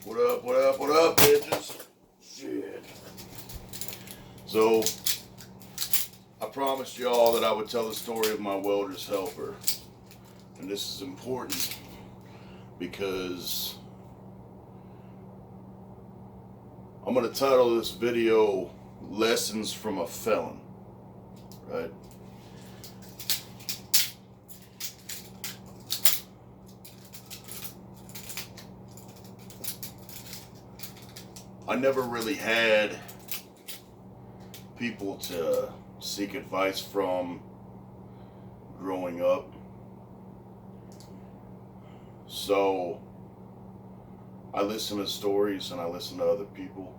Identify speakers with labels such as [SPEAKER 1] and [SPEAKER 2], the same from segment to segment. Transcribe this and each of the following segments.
[SPEAKER 1] What up, bitches? Shit. So, I promised y'all that I would tell the story of my welder's helper. And this is important because I'm going to title this video Lessons from a Felon. Right? I never really had people to seek advice from growing up. So I listen to stories and I listen to other people.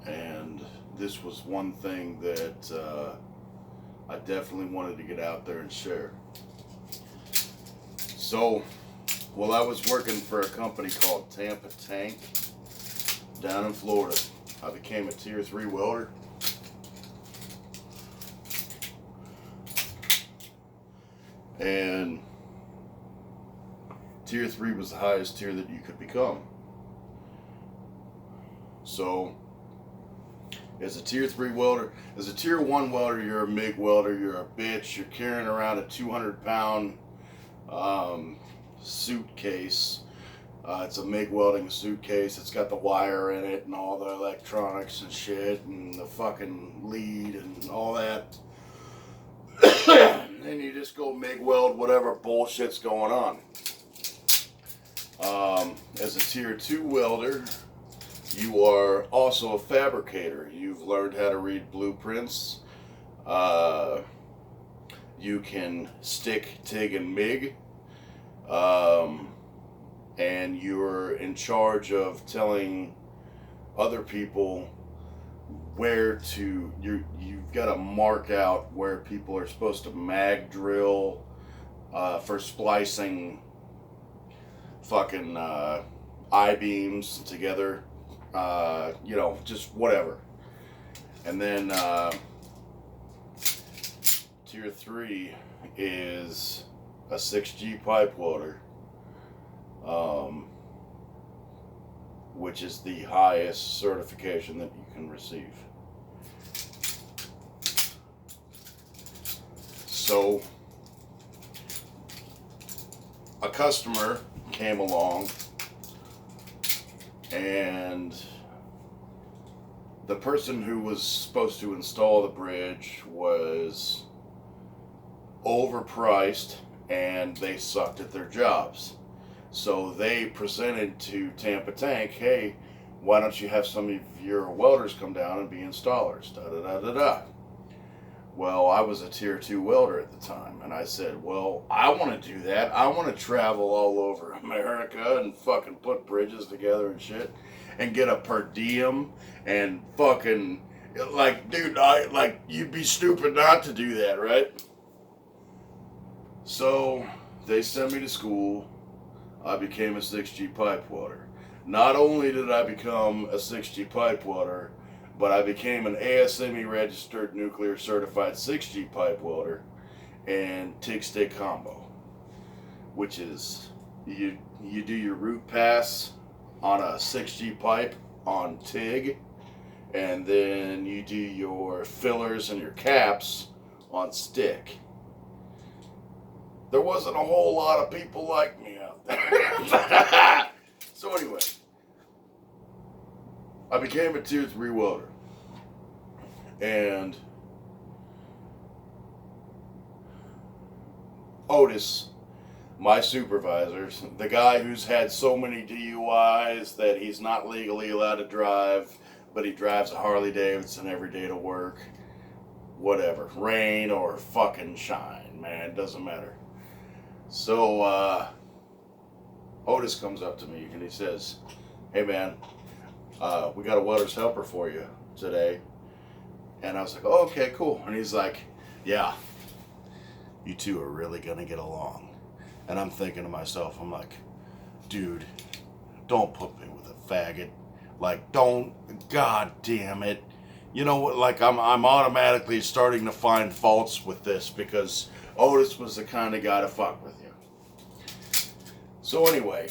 [SPEAKER 1] And this was one thing that I definitely wanted to get out there and share. So, while I was working for a company called Tampa Tank down in Florida, I became a Tier 3 welder. And Tier 3 was the highest tier that you could become. So, as a Tier 3 welder, as a Tier 1 welder, you're a MIG welder, you're a bitch, you're carrying around a 200-pound suitcase. It's a MIG welding suitcase. It's got the wire in it and all the electronics and shit and the fucking lead and all that. And you just go MIG weld whatever bullshit's going on. As a Tier 2 welder, you are also a fabricator. You've learned how to read blueprints. You can stick, TIG, and MIG. And you're in charge of telling other people where to, you've got to mark out where people are supposed to mag drill for splicing fucking I-beams together, just whatever. And then Tier 3 is a 6G pipe welder. Which is the highest certification that you can receive. So, a customer came along and the person who was supposed to install the bridge was overpriced and they sucked at their jobs. So they presented to Tampa Tank, hey, why don't you have some of your welders come down and be installers, da-da-da-da-da. Well, I was a Tier 2 welder at the time, and I said, well, I want to do that. I want to travel all over America and fucking put bridges together and shit, and get a per diem, and fucking, dude, you'd be stupid not to do that, right? So, they sent me to school. I became a 6G pipe welder. Not only did I become a 6G pipe welder, but I became an ASME registered nuclear certified 6G pipe welder and TIG stick combo, which is you do your root pass on a 6G pipe on TIG, and then you do your fillers and your caps on stick. There wasn't a whole lot of people like me out there. So anyway, I became a Tier 3 welder. And Otis, my supervisor, the guy who's had so many DUIs that he's not legally allowed to drive, but he drives a Harley Davidson every day to work. Whatever, rain or fucking shine, man, doesn't matter. So, Otis comes up to me and he says, hey man, we got a welder's helper for you today. And I was like, oh, okay, cool. And he's like, yeah, you two are really gonna get along. And I'm thinking to myself, I'm like, dude, don't put me with a faggot. Don't, god damn it. You know what, I'm automatically starting to find faults with this because Otis was the kind of guy to fuck with you. So anyway,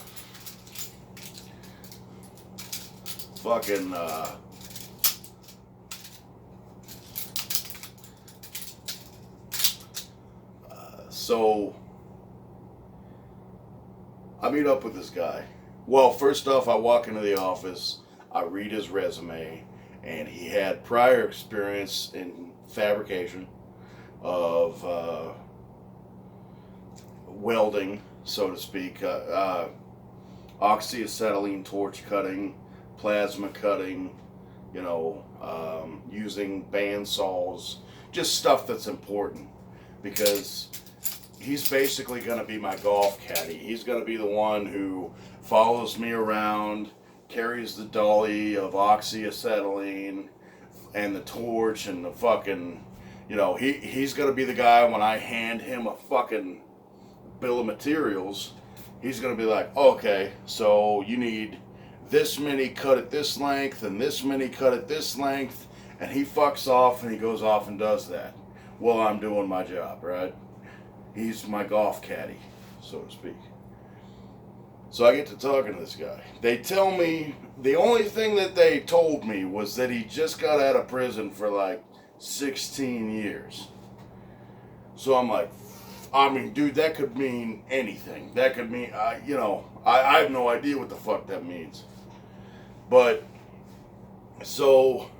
[SPEAKER 1] fucking, so I meet up with this guy. Well, first off, I walk into the office, I read his resume, and he had prior experience in fabrication of welding, so to speak, oxyacetylene torch cutting, plasma cutting, using band saws, just stuff that's important, because he's basically going to be my golf caddy. He's going to be the one who follows me around, carries the dolly of oxyacetylene and the torch and the fucking, he's going to be the guy when I hand him a fucking bill of materials. He's going to be like, okay, so you need this many cut at this length and this many cut at this length, and he fucks off and he goes off and does that while I'm doing my job, right? He's my golf caddy, so to speak. So I get to talking to this guy. They tell me, the only thing that they told me was that he just got out of prison for like 16 years. So I'm like, dude, that could mean anything. That could mean, I have no idea what the fuck that means. But, so,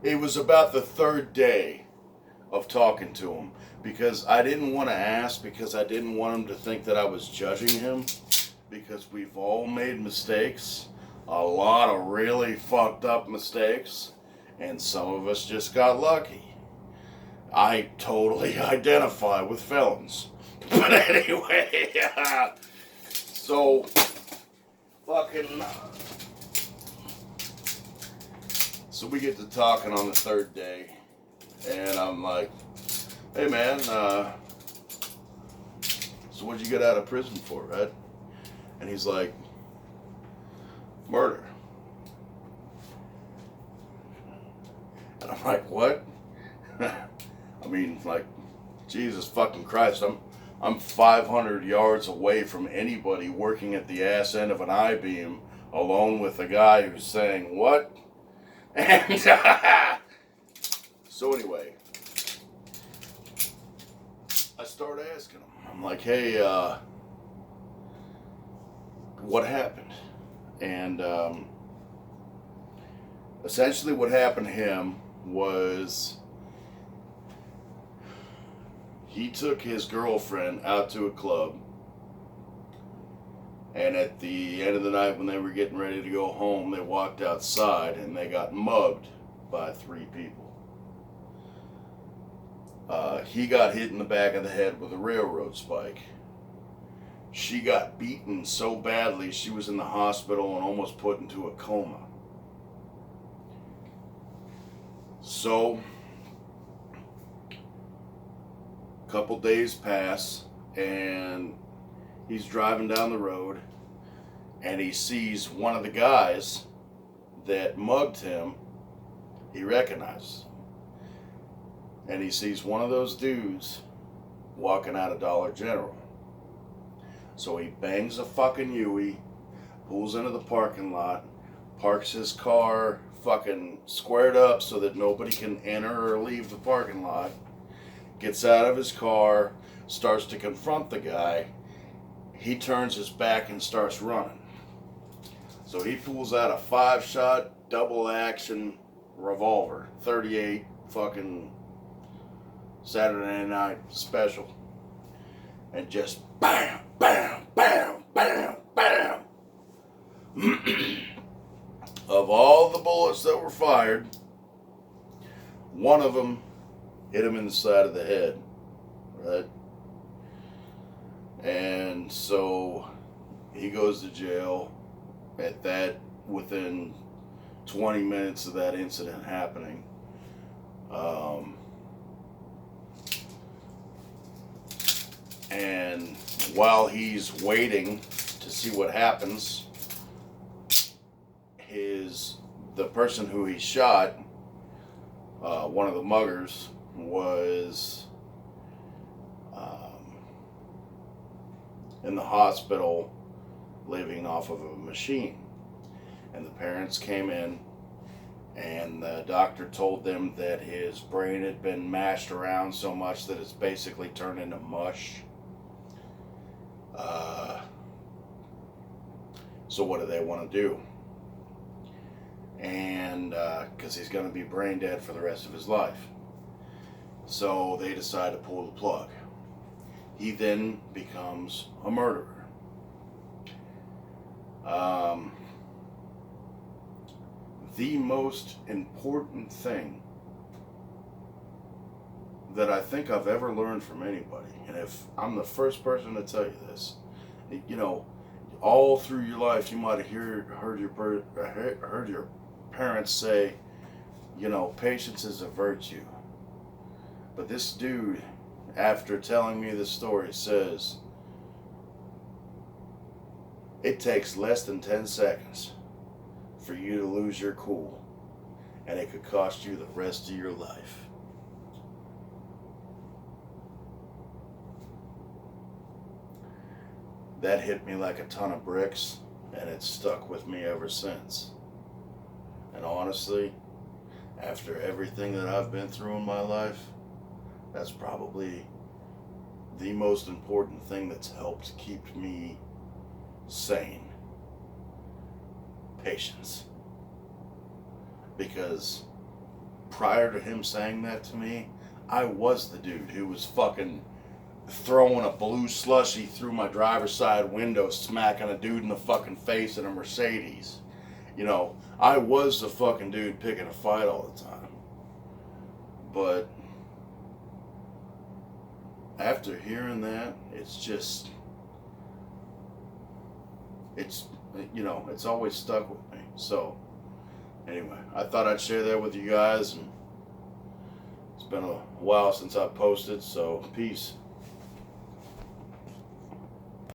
[SPEAKER 1] it was about the third day of talking to him, because I didn't want to ask, because I didn't want him to think that I was judging him, because we've all made mistakes, a lot of really fucked up mistakes, and some of us just got lucky. I totally identify with felons. But anyway, so fucking, so we get to talking on the third day. And I'm like, hey man, so what'd you get out of prison for, right? And he's like, murder. And I'm like, what? Like, Jesus fucking Christ, I'm 500 yards away from anybody working at the ass end of an I-beam, alone with a guy who's saying, what? And so anyway, I start asking him. I'm like, hey, what happened? And essentially what happened to him was he took his girlfriend out to a club, and at the end of the night when they were getting ready to go home, they walked outside and they got mugged by 3 people. He got hit in the back of the head with a railroad spike. She got beaten so badly she was in the hospital and almost put into a coma. So, a couple days pass and he's driving down the road and he sees one of the guys that mugged him. He recognizes him. And he sees one of those dudes walking out of Dollar General. So he bangs a fucking Yui, pulls into the parking lot, parks his car fucking squared up so that nobody can enter or leave the parking lot, gets out of his car, starts to confront the guy. He turns his back and starts running. So he pulls out a 5-shot double action revolver, 38 fucking Saturday Night Special, and just bam, bam, bam, bam, bam. Of all the bullets that were fired, one of them hit him in the side of the head, right? And so he goes to jail within 20 minutes of that incident happening. And while he's waiting to see what happens, the person who he shot, one of the muggers, was in the hospital living off of a machine. And the parents came in, and the doctor told them that his brain had been mashed around so much that it's basically turned into mush. So what do they want to do? And because he's going to be brain dead for the rest of his life. So they decide to pull the plug. He then becomes a murderer. The most important thing that I think I've ever learned from anybody, and if I'm the first person to tell you this, you know, all through your life you might have heard your parents say, you know, patience is a virtue. But this dude, after telling me this story, says it takes less than 10 seconds for you to lose your cool, and it could cost you the rest of your life. That hit me like a ton of bricks, and it's stuck with me ever since. And honestly, after everything that I've been through in my life, that's probably the most important thing that's helped keep me sane. Patience. Because prior to him saying that to me, I was the dude who was fucking throwing a blue slushie through my driver's side window, smacking a dude in the fucking face in a Mercedes. You know, I was the fucking dude picking a fight all the time. But after hearing that, it's always stuck with me. So anyway, I thought I'd share that with you guys, and it's been a while since I posted, so peace.